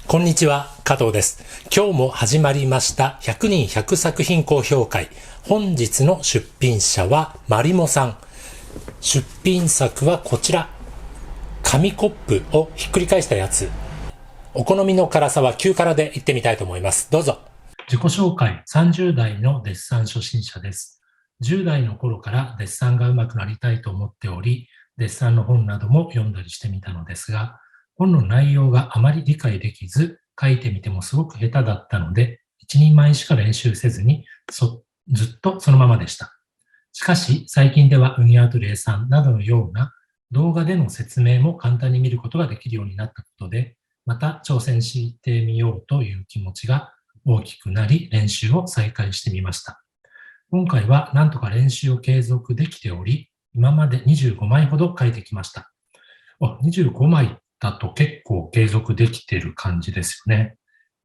こんにちは、加藤です。今日も始まりました100人100作品高評会。本日の出品者はまりもさん。出品作はこちら。紙コップをひっくり返したやつ。お好みの辛さは9辛でいってみたいと思います。どうぞ。自己紹介。30代のデッサン初心者です。10代の頃からデッサンが上手くなりたいと思っており、デッサンの本なども読んだりしてみたのですが、本の内容があまり理解できず、書いてみてもすごく下手だったので、一人前しか練習せずに、ずっとそのままでした。しかし、最近ではウニアートレイさんなどのような動画での説明も簡単に見ることができるようになったことで、また挑戦してみようという気持ちが大きくなり、練習を再開してみました。今回はなんとか練習を継続できており、今まで25枚ほど書いてきました。25枚だと結構継続できている感じですよね。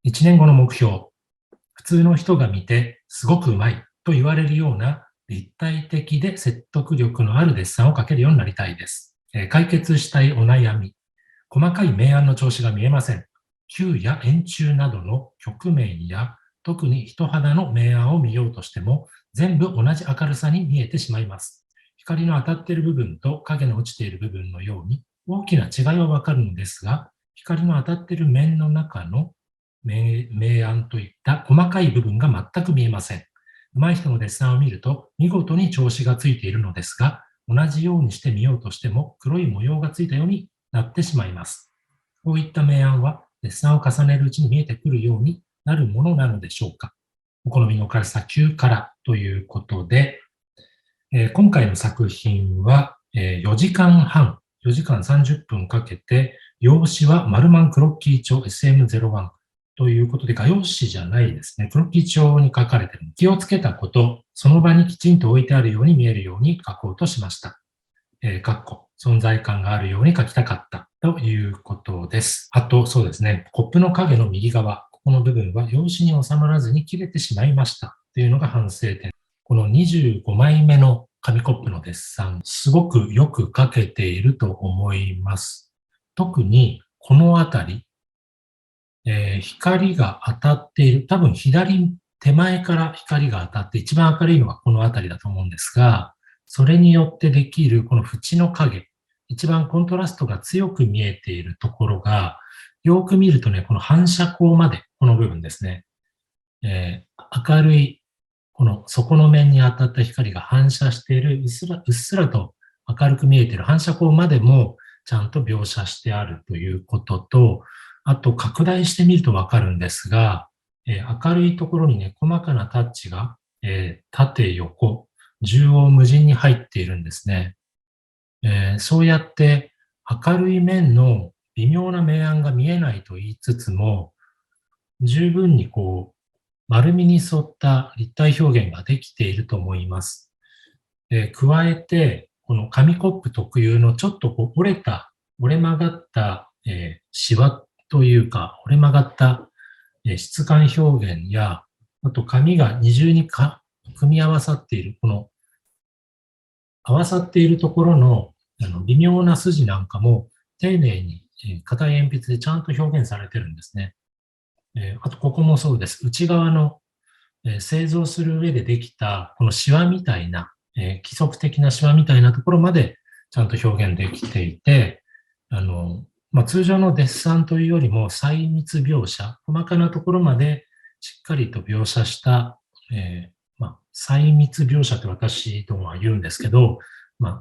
1年後の目標。普通の人が見てすごくうまいと言われるような立体的で説得力のあるデッサンを描けるようになりたいです。解決したいお悩み。細かい明暗の調子が見えません。球や円柱などの曲面や特に人肌の明暗を見ようとしても全部同じ明るさに見えてしまいます。光の当たっている部分と影の落ちている部分のように大きな違いはわかるのですが、光の当たっている面の中の明暗といった細かい部分が全く見えません。上手い人のデッサンを見ると見事に調子がついているのですが、同じようにしてみようとしても黒い模様がついたようになってしまいます。こういった明暗はデッサンを重ねるうちに見えてくるようになるものなのでしょうか。お好みの辛さ9辛ということで、今回の作品は4時間半、4時間30分かけて、用紙はマルマンクロッキー帳 SM01 ということで、画用紙じゃないですね。クロッキー帳に書かれている。気をつけたこと、その場にきちんと置いてあるように見えるように書こうとしました。存在感があるように書きたかったということです。あと、そうですね。コップの影の右側、ここの部分は用紙に収まらずに切れてしまいましたというのが反省点。この25枚目の紙コップのデッサン、すごくよく描けていると思います。特にこのあたり、光が当たっている、多分左手前から光が当たって一番明るいのがこのあたりだと思うんですが、それによってできるこの縁の影、一番コントラストが強く見えているところが、よく見るとね、この反射光まで、この部分ですね。明るいこの底の面に当たった光が反射している、うっすらと明るく見えている反射光までもちゃんと描写してあるということと、あと拡大してみるとわかるんですが、明るいところにね、細かなタッチが、縦横、縦横無尽に入っているんですね。そうやって明るい面の微妙な明暗が見えないと言いつつも、十分に丸みに沿った立体表現ができていると思います。加えて、この紙コップ特有のちょっと折れ曲がった、シワというか、折れ曲がった、質感表現や、あと紙が二重に組み合わさっている、この合わさっているところの微妙な筋なんかも丁寧に硬い鉛筆でちゃんと表現されてるんですね。あと、ここもそうです。内側の、製造する上でできた、このシワみたいな、規則的なシワみたいなところまでちゃんと表現できていて、通常のデッサンというよりも細密描写、細かなところまでしっかりと描写した、細密描写って私どもは言うんですけど、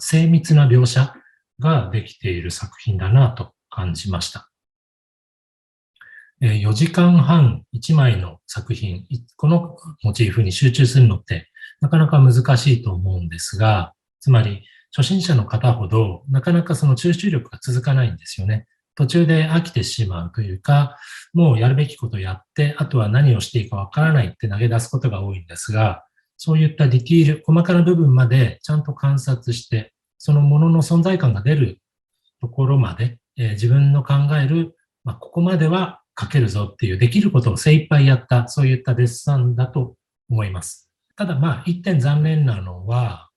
精密な描写ができている作品だなと感じました。4時間半1枚の作品、このモチーフに集中するのってなかなか難しいと思うんですが、つまり初心者の方ほどなかなかその集中力が続かないんですよね。途中で飽きてしまうというか、もうやるべきことをやって、あとは何をしていいかわからないって投げ出すことが多いんですが、そういったディティール、細かな部分までちゃんと観察して、そのものの存在感が出るところまで、自分の考える、ここまでは書けるぞっていう、できることを精一杯やった、そういったデッサンだと思います。ただ一点残念なのは、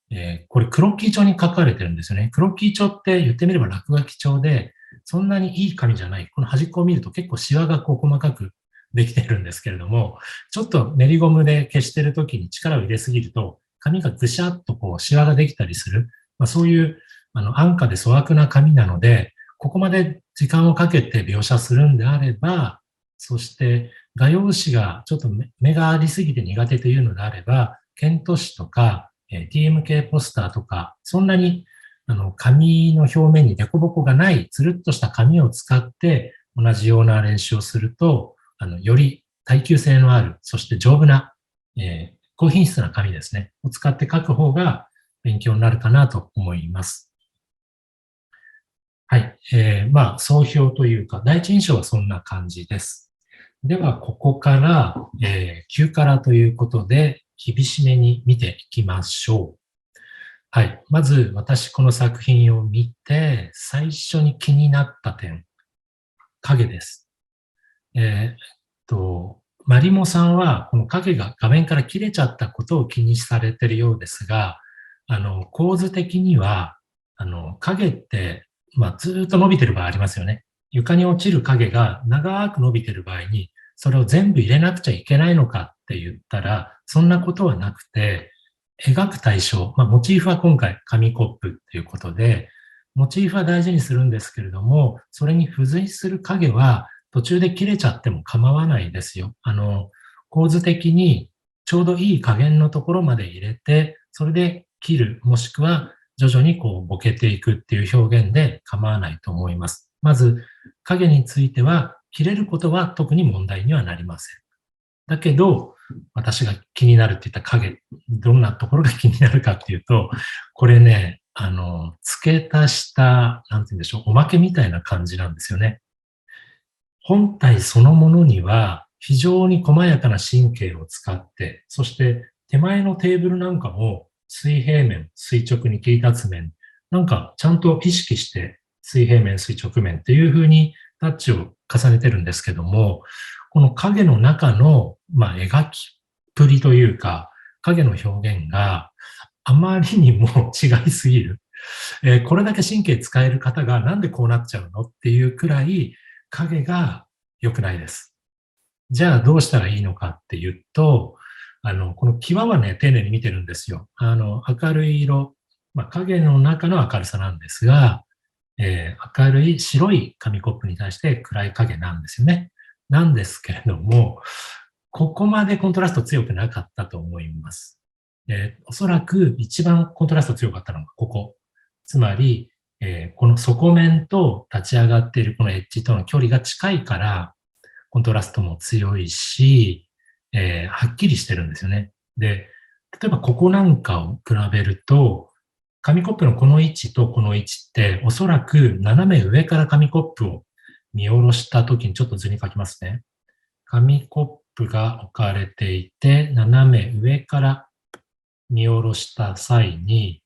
これクロッキー帳に書かれてるんですよね。クロッキー帳って言ってみれば落書き帳で、そんなにいい紙じゃない。この端っこを見ると結構シワがこう細かくできてるんですけれども、ちょっと練りゴムで消してるときに力を入れすぎると、紙がぐしゃっとこうシワができたりする。そういう安価で粗悪な紙なので、ここまで時間をかけて描写するんであれば、そして画用紙がちょっと目がありすぎて苦手というのであれば、ケント紙とか、TMK ポスターとか、そんなに紙の表面に凸凹がないつるっとした紙を使って同じような練習をすると、より耐久性のある、そして丈夫な、高品質な紙ですね、を使って書く方が勉強になるかなと思います。はい。総評というか、第一印象はそんな感じです。では、ここから、9からということで、厳しめに見ていきましょう。はい。まず、私、この作品を見て、最初に気になった点、影です。マリモさんは、この影が画面から切れちゃったことを気にされているようですが、構図的には、影って、ずっと伸びてる場合ありますよね。床に落ちる影が長く伸びてる場合に、それを全部入れなくちゃいけないのかって言ったら、そんなことはなくて、描く対象、モチーフは今回紙コップっていうことで、モチーフは大事にするんですけれども、それに付随する影は途中で切れちゃっても構わないですよ。構図的にちょうどいい加減のところまで入れて、それで切る、もしくは徐々にこうぼけていくっていう表現で構わないと思います。まず、影については、切れることは特に問題にはなりません。だけど、私が気になるって言った影、どんなところが気になるかっていうと、これね、付け足した、なんて言うんでしょう、おまけみたいな感じなんですよね。本体そのものには、非常に細やかな神経を使って、そして手前のテーブルなんかも水平面、垂直に切り立つ面、なんかちゃんと意識して水平面、垂直面っていう風にタッチを重ねてるんですけども、この影の中の、描きっぷりというか、影の表現があまりにも違いすぎる。これだけ神経使える方がなんでこうなっちゃうのっていうくらい影が良くないです。じゃあどうしたらいいのかっていうと、この際はね、丁寧に見てるんですよ。明るい色、影の中の明るさなんですが、明るい白い紙コップに対して暗い影なんですよね。なんですけれども、ここまでコントラスト強くなかったと思います。おそらく一番コントラスト強かったのがここ。つまり、この底面と立ち上がっているこのエッジとの距離が近いから、コントラストも強いし、はっきりしてるんですよね。で、例えばここなんかを比べると、紙コップのこの位置とこの位置って、おそらく斜め上から紙コップを見下ろしたときにちょっと図に書きますね。紙コップが置かれていて、斜め上から見下ろした際に、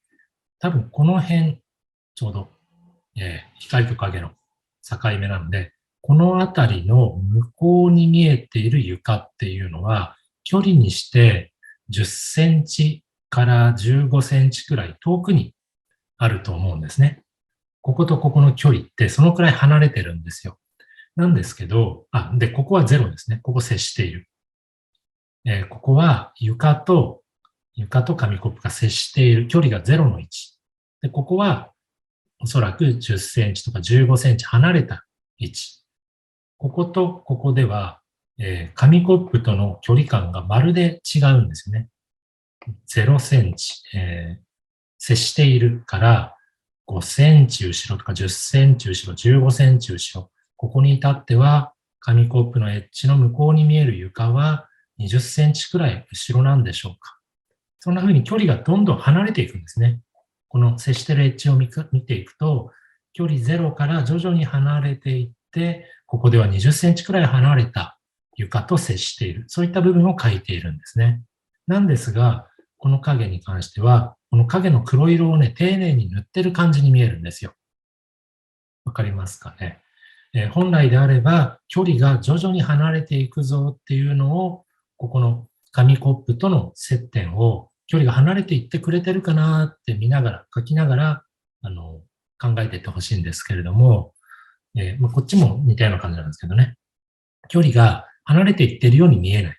多分この辺、ちょうど、光と影の境目なので、このあたりの向こうに見えている床っていうのは、距離にして10センチから15センチくらい遠くにあると思うんですね。こことここの距離ってそのくらい離れてるんですよ。なんですけど、で、ここはゼロですね。ここ接している。ここは床と紙コップが接している距離がゼロの位置。で、ここはおそらく10センチとか15センチ離れた位置。こことここでは、紙コップとの距離感がまるで違うんですよね。0センチ、接しているから5センチ後ろとか10センチ後ろ、15センチ後ろ。ここに至っては紙コップのエッジの向こうに見える床は20センチくらい後ろなんでしょうか。そんな風に距離がどんどん離れていくんですね。この接しているエッジを見ていくと、距離0から徐々に離れていって、ここでは20センチくらい離れた床と接している。そういった部分を描いているんですね。なんですが、この影に関しては、この影の黒色をね、丁寧に塗ってる感じに見えるんですよ。わかりますかね。本来であれば、距離が徐々に離れていくぞっていうのを、ここの紙コップとの接点を、距離が離れていってくれてるかなって見ながら、書きながら、考えていってほしいんですけれども、こっちも似たような感じなんですけどね。距離が離れていってるように見えない。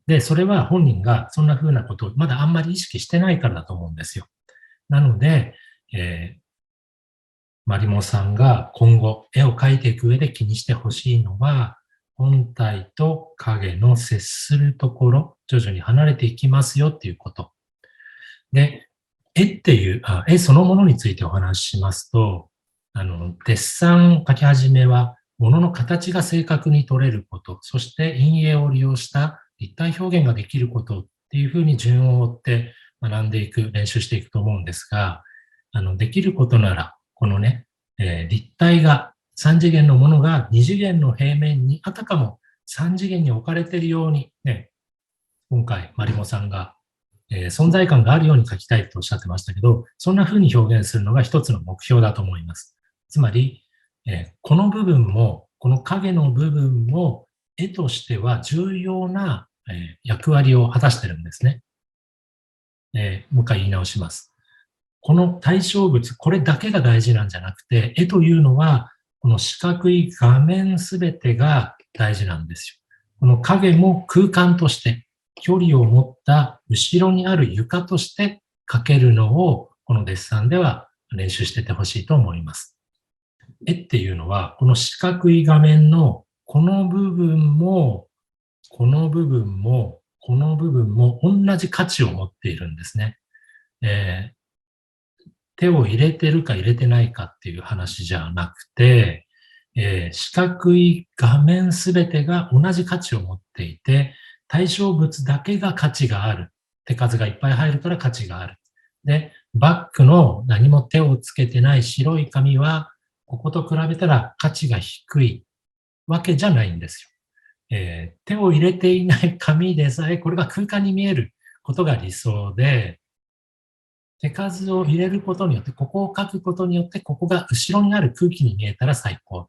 で、それは本人がそんな風なことをまだあんまり意識してないからだと思うんですよ。なので、マリモさんが今後絵を描いていく上で気にしてほしいのは、本体と影の接するところ、徐々に離れていきますよっていうこと。で、絵っていう、絵そのものについてお話ししますと、デッサン描き始めは、物の形が正確に取れること、そして陰影を利用した立体表現ができることっていうふうに順を追って学んでいく、練習していくと思うんですが、できることなら、このね、立体が3次元のものが2次元の平面にあたかも3次元に置かれているように、ね、今回マリモさんが存在感があるように書きたいとおっしゃってましたけど、そんな風に表現するのが一つの目標だと思います。つまり、この部分も、この影の部分も、絵としては重要な、役割を果たしてるんですね。もう一回言い直します。この対象物、これだけが大事なんじゃなくて、絵というのは、この四角い画面すべてが大事なんですよ。この影も空間として、距離を持った後ろにある床として描けるのを、このデッサンでは練習しててほしいと思います。絵っていうのは、この四角い画面のこの部分も、この部分も、この部分も同じ価値を持っているんですね。手を入れてるか入れてないかっていう話じゃなくて、四角い画面すべてが同じ価値を持っていて、対象物だけが価値がある。手数がいっぱい入るから価値がある。で、バックの何も手をつけてない白い紙は、ここと比べたら価値が低いわけじゃないんですよ。手を入れていない紙でさえ、これが空間に見えることが理想で、手数を入れることによって、ここを書くことによって、ここが後ろにある空気に見えたら最高。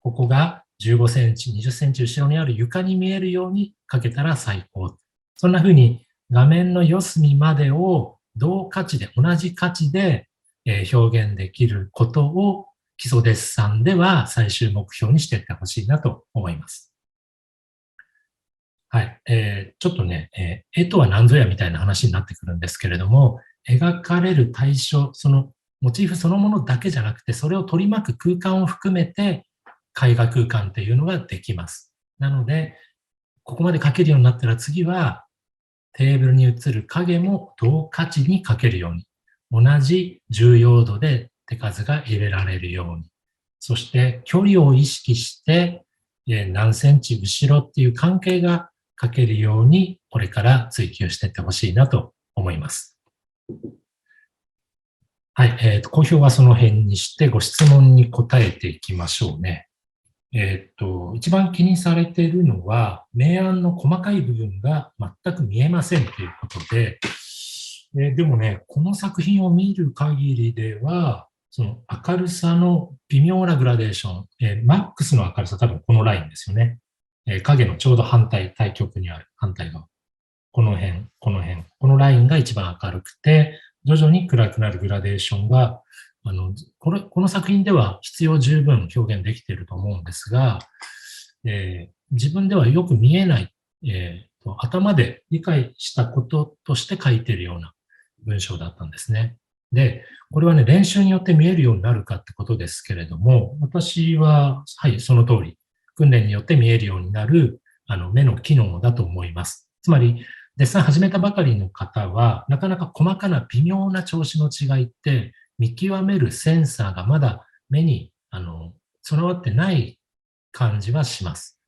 ここが15センチ、20センチ後ろにある床に見えるように書けたら最高。そんな風に画面の四隅までを同価値で、同じ価値で表現できることを基礎デッサンでは最終目標にしていってほしいなと思います。はい。ちょっとね、絵とは何ぞやみたいな話になってくるんですけれども、描かれる対象、そのモチーフそのものだけじゃなくて、それを取り巻く空間を含めて、絵画空間っていうのができます。なので、ここまで描けるようになったら次は、テーブルに映る影も同価値に描けるように、同じ重要度で手数が入れられるように、そして距離を意識して、何センチ後ろっていう関係が描けるように、これから追求していってほしいなと思います。はい、講評はその辺にして、ご質問に答えていきましょうね。一番気にされているのは、明暗の細かい部分が全く見えませんということで、でもね、この作品を見る限りでは、その明るさの微妙なグラデーション、マックスの明るさ多分このラインですよね。影のちょうど対極にある反対側。この辺、この辺。このラインが一番明るくて、徐々に暗くなるグラデーションが、この作品では必要十分表現できていると思うんですが、自分ではよく見えない、頭で理解したこととして書いているような文章だったんですね。で、これはね、練習によって見えるようになるかってことですけれども、私は、はい、その通り、訓練によって見えるようになる、目の機能だと思います。つまり、デッサン始めたばかりの方は、なかなか細かな微妙な調子の違いって見極めるセンサーがまだ目に備わってない感じはします。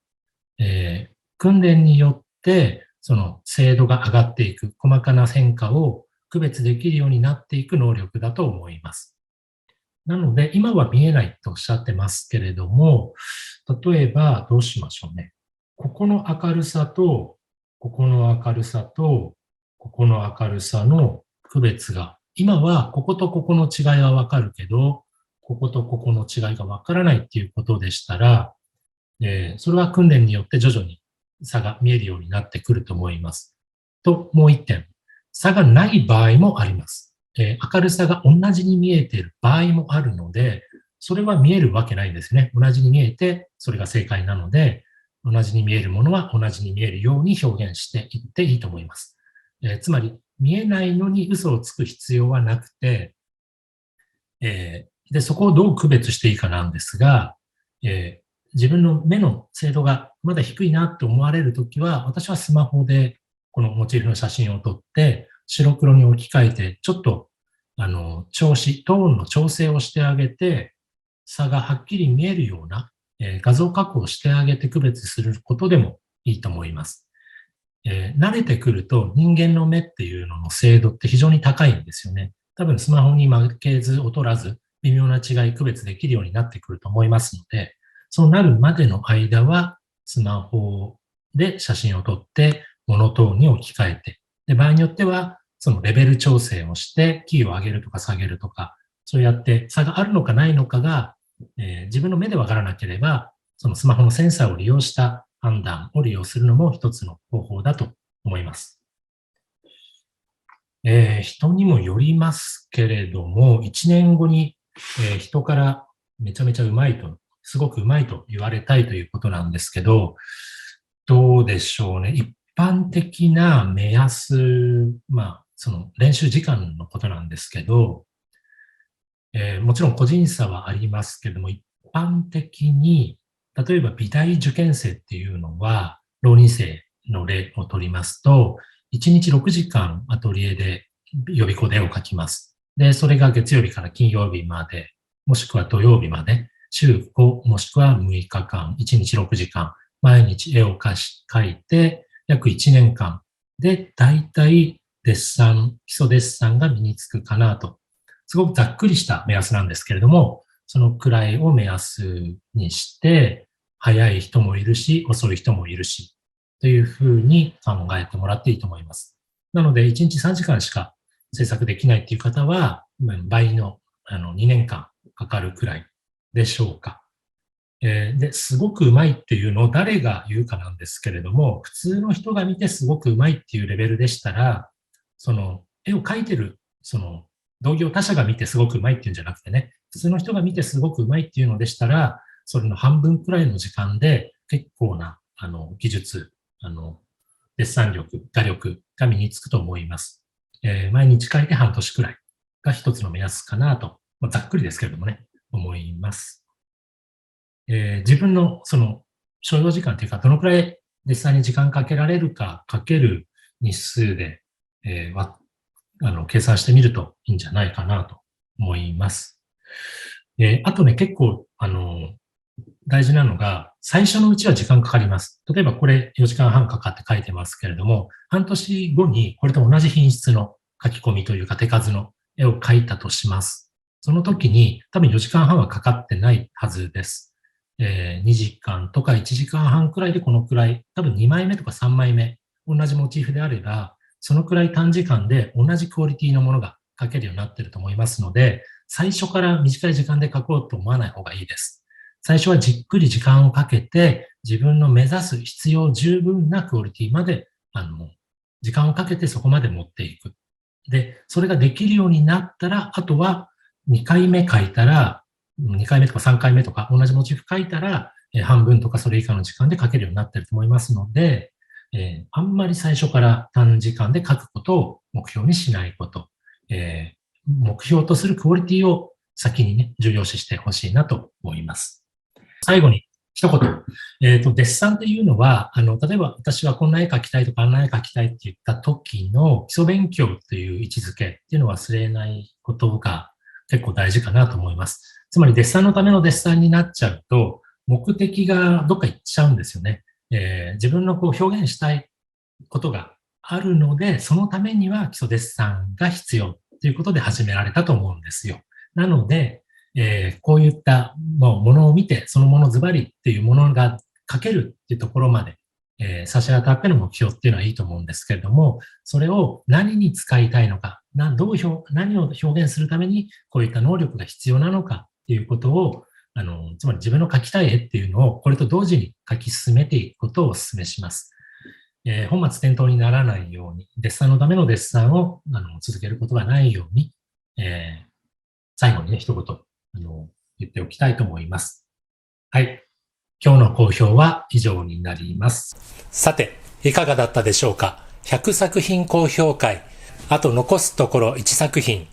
訓練によってその精度が上がっていく、細かな変化を区別できるようになっていく能力だと思います。なので、今は見えないとおっしゃってますけれども、例えばどうしましょうね。ここの明るさと、ここの明るさと、ここの明るさの区別が、今はこことここの違いはわかるけど、こことここの違いがわからないっていうことでしたら、それは訓練によって徐々に差が見えるようになってくると思います。と、もう一点、差がない場合もあります。明るさが同じに見えている場合もあるので、それは見えるわけないんですね。同じに見えて、それが正解なので、同じに見えるものは同じに見えるように表現していっていいと思います。つまり、見えないのに嘘をつく必要はなくて、で、そこをどう区別していいかなんですが、自分の目の精度がまだ低いなと思われるときは、私はスマホでこのモチーフの写真を撮って、白黒に置き換えて、ちょっと、調子、トーンの調整をしてあげて、差がはっきり見えるような、画像加工をしてあげて区別することでもいいと思います。慣れてくると人間の目っていうのの精度って非常に高いんですよね。多分スマホに負けず劣らず微妙な違い区別できるようになってくると思いますので、そうなるまでの間はスマホで写真を撮ってモノトーンに置き換えて、で場合によってはそのレベル調整をしてキーを上げるとか下げるとか、そうやって差があるのかないのかが、自分の目でわからなければ、そのスマホのセンサーを利用した判断を利用するのも一つの方法だと思います。人にもよりますけれども、1年後に、人からめちゃめちゃうまいと、すごくうまいと言われたいということなんですけど、どうでしょうね。一般的な目安、その練習時間のことなんですけど、もちろん個人差はありますけども、一般的に、例えば美大受験生っていうのは、浪人生の例を取りますと、1日6時間アトリエで予備校で絵を描きます。で、それが月曜日から金曜日まで、もしくは土曜日まで、週5もしくは6日間、1日6時間、毎日絵を描いて、約1年間で、だいたいデッサン、基礎デッサンが身につくかなと。すごくざっくりした目安なんですけれども、そのくらいを目安にして、早い人もいるし、遅い人もいるし、というふうに考えてもらっていいと思います。なので、1日3時間しか制作できないっていう方は、倍の2年間かかるくらいでしょうか。で、すごくうまいっていうのを誰が言うかなんですけれども、普通の人が見てすごくうまいっていうレベルでしたら、その絵を描いてる、その同業他社が見てすごくうまいっていうんじゃなくてね、普通の人が見てすごくうまいっていうのでしたら、それの半分くらいの時間で結構な、技術、デッサン力、画力が身につくと思います。毎日描いて半年くらいが一つの目安かなと、ざっくりですけれどもね、思います。自分のその所要時間というか、どのくらい実際に時間かけられるかかける日数で、計算してみるといいんじゃないかなと思います。あとね、結構、大事なのが、最初のうちは時間かかります。例えばこれ4時間半かかって書いてますけれども、半年後にこれと同じ品質の書き込みというか手数の絵を描いたとします。その時に多分4時間半はかかってないはずです。2時間とか1時間半くらいでこのくらい、多分2枚目とか3枚目、同じモチーフであれば、そのくらい短時間で同じクオリティのものが描けるようになっていると思いますので、最初から短い時間で描こうと思わない方がいいです。最初はじっくり時間をかけて、自分の目指す必要十分なクオリティまで、時間をかけてそこまで持っていく。で、それができるようになったら、あとは2回目描いたら、2回目とか3回目とか同じモチーフ描いたら、半分とかそれ以下の時間で描けるようになっていると思いますので、あんまり最初から短時間で描くことを目標にしないこと、目標とするクオリティを先にね、重要視してほしいなと思います。最後に一言。デッサンっていうのは、例えば私はこんな絵描きたいとかあんな絵描きたいって言った時の基礎勉強っていう位置づけっていうのを忘れないことが結構大事かなと思います。つまりデッサンのためのデッサンになっちゃうと、目的がどっか行っちゃうんですよね。自分のこう表現したいことがあるので、そのためには基礎デッサンが必要ということで始められたと思うんですよ。なので、こういったものを見て、そのものズバリっていうものが書けるっていうところまで、差し当たっての目標っていうのはいいと思うんですけれども、それを何に使いたいのか、何を表現するためにこういった能力が必要なのかっていうことを、つまり自分の描きたい絵っていうのをこれと同時に描き進めていくことをお勧めします。本末転倒にならないように、デッサンのためのデッサンを続けることがないように、最後にね、一言、言っておきたいと思います。はい。今日の講評は以上になります。さて、いかがだったでしょうか。100作品高評会。あと残すところ1作品。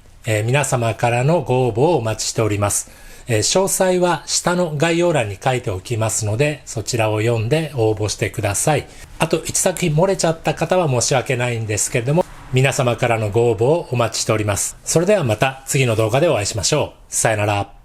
皆様からのご応募をお待ちしております。詳細は下の概要欄に書いておきますので、そちらを読んで応募してください。あと1作品漏れちゃった方は申し訳ないんですけれども、皆様からのご応募をお待ちしております。それではまた次の動画でお会いしましょう。さよなら。